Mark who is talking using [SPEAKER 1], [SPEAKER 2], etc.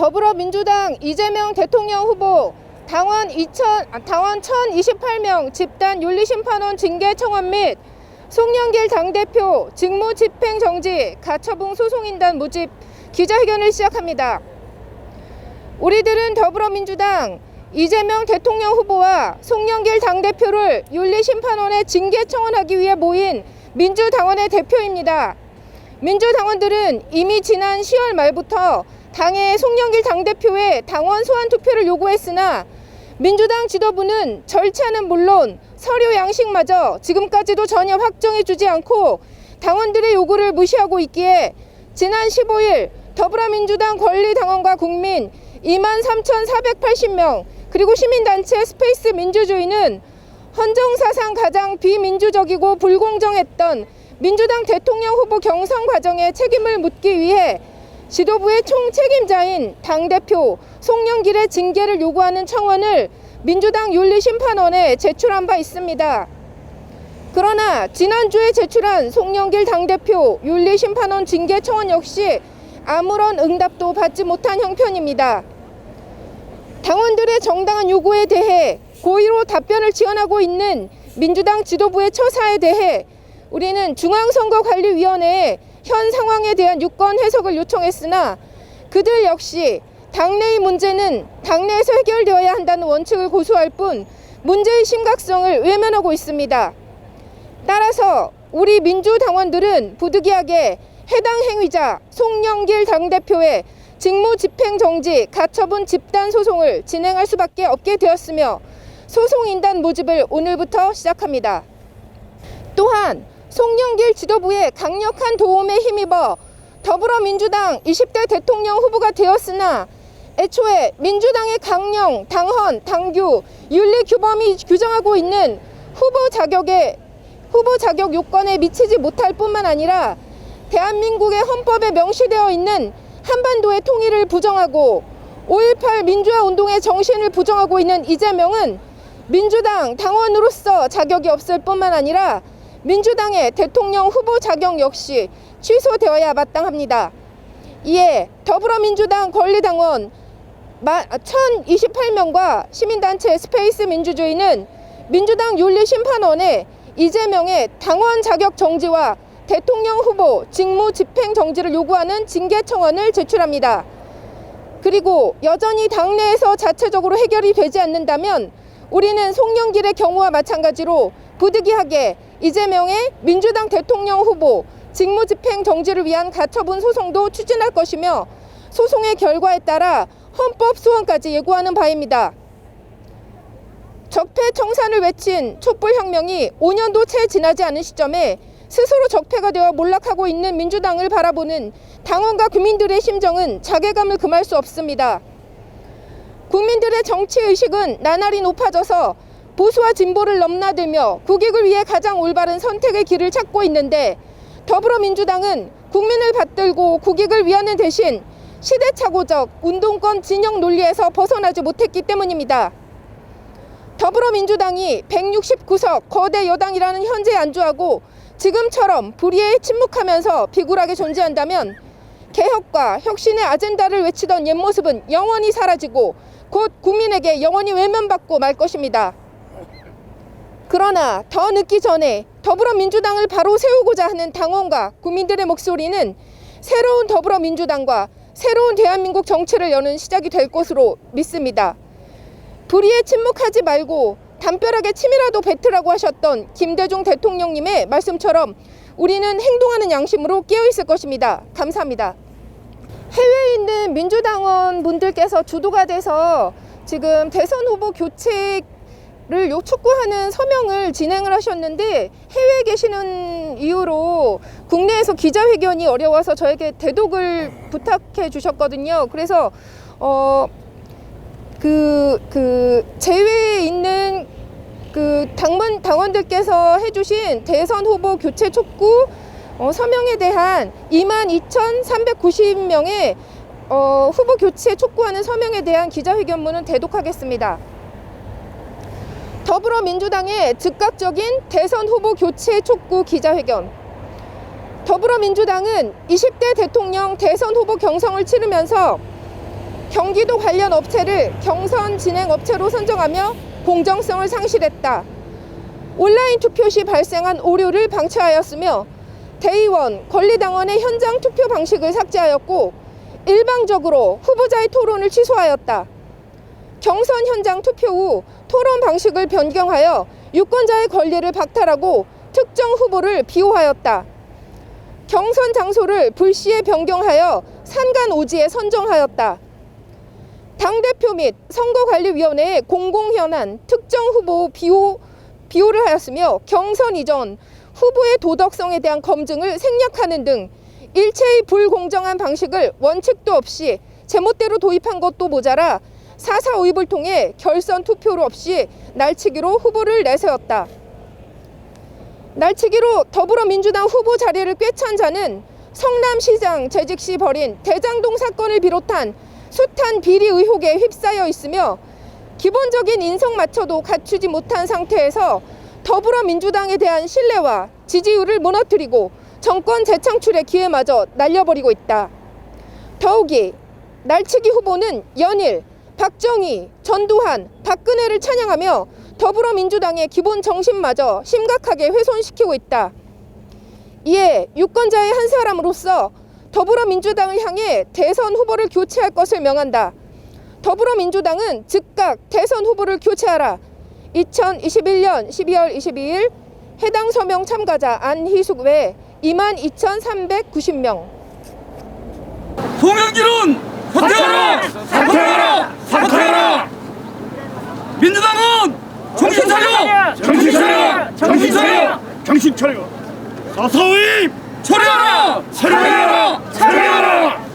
[SPEAKER 1] 더불어민주당 이재명 대통령 후보 당원 1028명 집단 윤리심판원 징계 청원 및 송영길 당대표 직무집행정지 가처분 소송인단 모집 기자회견을 시작합니다. 우리들은 더불어민주당 이재명 대통령 후보와 송영길 당대표를 윤리심판원에 징계 청원하기 위해 모인 민주당원의 대표입니다. 민주당원들은 이미 지난 10월 말부터 당의 송영길 당대표의 당원 소환 투표를 요구했으나 민주당 지도부는 절차는 물론 서류 양식마저 지금까지도 전혀 확정해주지 않고 당원들의 요구를 무시하고 있기에 지난 15일 더불어민주당 권리당원과 국민 23,480명 그리고 시민단체 스페이스 민주주의는 헌정사상 가장 비민주적이고 불공정했던 민주당 대통령 후보 경선 과정에 책임을 묻기 위해 지도부의 총책임자인 당대표 송영길의 징계를 요구하는 청원을 민주당 윤리심판원에 제출한 바 있습니다. 그러나 지난주에 제출한 송영길 당대표 윤리심판원 징계 청원 역시 아무런 응답도 받지 못한 형편입니다. 당원들의 정당한 요구에 대해 고의로 답변을 지원하고 있는 민주당 지도부의 처사에 대해 우리는 중앙선거관리위원회에 현 상황에 대한 유권 해석을 요청했으나 그들 역시 당내의 문제는 당내에서 해결되어야 한다는 원칙을 고수할 뿐 문제의 심각성을 외면하고 있습니다. 따라서 우리 민주당원들은 부득이하게 해당 행위자 송영길 당대표의 직무집행정지 가처분 집단소송을 진행할 수밖에 없게 되었으며 소송인단 모집을 오늘부터 시작합니다. 또한 송영길 지도부의 강력한 도움에 힘입어 더불어민주당 20대 대통령 후보가 되었으나 애초에 민주당의 강령, 당헌, 당규, 윤리규범이 규정하고 있는 후보 자격 요건에 미치지 못할 뿐만 아니라 대한민국의 헌법에 명시되어 있는 한반도의 통일을 부정하고 5.18 민주화 운동의 정신을 부정하고 있는 이재명은 민주당 당원으로서 자격이 없을 뿐만 아니라 민주당의 대통령 후보 자격 역시 취소되어야 마땅합니다. 이에 더불어민주당 권리당원 1028명과 시민단체 스페이스 민주주의는 민주당 윤리심판원에 이재명의 당원 자격 정지와 대통령 후보 직무 집행 정지를 요구하는 징계 청원을 제출합니다. 그리고 여전히 당내에서 자체적으로 해결이 되지 않는다면 우리는 송영길의 경우와 마찬가지로 부득이하게 이재명의 민주당 대통령 후보 직무 집행 정지를 위한 가처분 소송도 추진할 것이며 소송의 결과에 따라 헌법 소원까지 예고하는 바입니다. 적폐 청산을 외친 촛불혁명이 5년도 채 지나지 않은 시점에 스스로 적폐가 되어 몰락하고 있는 민주당을 바라보는 당원과 국민들의 심정은 자괴감을 금할 수 없습니다. 국민들의 정치의식은 나날이 높아져서 보수와 진보를 넘나들며 국익을 위해 가장 올바른 선택의 길을 찾고 있는데 더불어민주당은 국민을 받들고 국익을 위하는 대신 시대착오적 운동권 진영 논리에서 벗어나지 못했기 때문입니다. 더불어민주당이 169석 거대 여당이라는 현재에 안주하고 지금처럼 불의에 침묵하면서 비굴하게 존재한다면 개혁과 혁신의 아젠다를 외치던 옛 모습은 영원히 사라지고 곧 국민에게 영원히 외면받고 말 것입니다. 그러나 더 늦기 전에 더불어민주당을 바로 세우고자 하는 당원과 국민들의 목소리는 새로운 더불어민주당과 새로운 대한민국 정치를 여는 시작이 될 것으로 믿습니다. 불의에 침묵하지 말고 담벼락에 침이라도 뱉으라고 하셨던 김대중 대통령님의 말씀처럼 우리는 행동하는 양심으로 깨어있을 것입니다. 감사합니다. 해외에 있는 민주당원 분들께서 주도가 돼서 지금 대선 후보 교체를 촉구하는 서명을 진행을 하셨는데 해외에 계시는 이유로 국내에서 기자회견이 어려워서 저에게 대독을 부탁해 주셨거든요. 그래서 제외에 있는 당원들께서 해주신 대선 후보 교체 촉구 서명에 대한 22,390명의 후보 교체 촉구하는 서명에 대한 기자회견문은 대독하겠습니다. 더불어민주당의 즉각적인 대선 후보 교체 촉구 기자회견. 더불어민주당은 20대 대통령 대선 후보 경선을 치르면서 경기도 관련 업체를 경선 진행 업체로 선정하며 공정성을 상실했다. 온라인 투표 시 발생한 오류를 방치하였으며 대의원, 권리당원의 현장 투표 방식을 삭제하였고 일방적으로 후보자의 토론을 취소하였다. 경선 현장 투표 후 토론 방식을 변경하여 유권자의 권리를 박탈하고 특정 후보를 비호하였다. 경선 장소를 불시에 변경하여 산간오지에 선정하였다. 당대표 및 선거관리위원회의 공공현안 특정 후보 비호를 하였으며 경선 이전 후보의 도덕성에 대한 검증을 생략하는 등 일체의 불공정한 방식을 원칙도 없이 제멋대로 도입한 것도 모자라 4.4 오입을 통해 결선 투표로 없이 날치기로 후보를 내세웠다. 날치기로 더불어민주당 후보 자리를 꿰찬 자는 성남시장 재직 시 벌인 대장동 사건을 비롯한 숱한 비리 의혹에 휩싸여 있으며 기본적인 인성마저도 갖추지 못한 상태에서 더불어민주당에 대한 신뢰와 지지율을 무너뜨리고 정권 재창출의 기회마저 날려버리고 있다. 더욱이 날치기 후보는 연일 박정희, 전두환, 박근혜를 찬양하며 더불어민주당의 기본 정신마저 심각하게 훼손시키고 있다. 이에 유권자의 한 사람으로서 더불어민주당을 향해 대선 후보를 교체할 것을 명한다. 더불어민주당은 즉각 대선 후보를 교체하라. 2021년 12월 22일 해당 서명 참가자 안희숙 외 22,390명.
[SPEAKER 2] 송영길은 사퇴하라! 사퇴하라! 사퇴하라! 민주당은 정신 차려!
[SPEAKER 3] 정신 차려! 정신 차려! 정신 차려! 4.4 오입!
[SPEAKER 2] 처리하라!
[SPEAKER 3] 처리하라! 처리하라!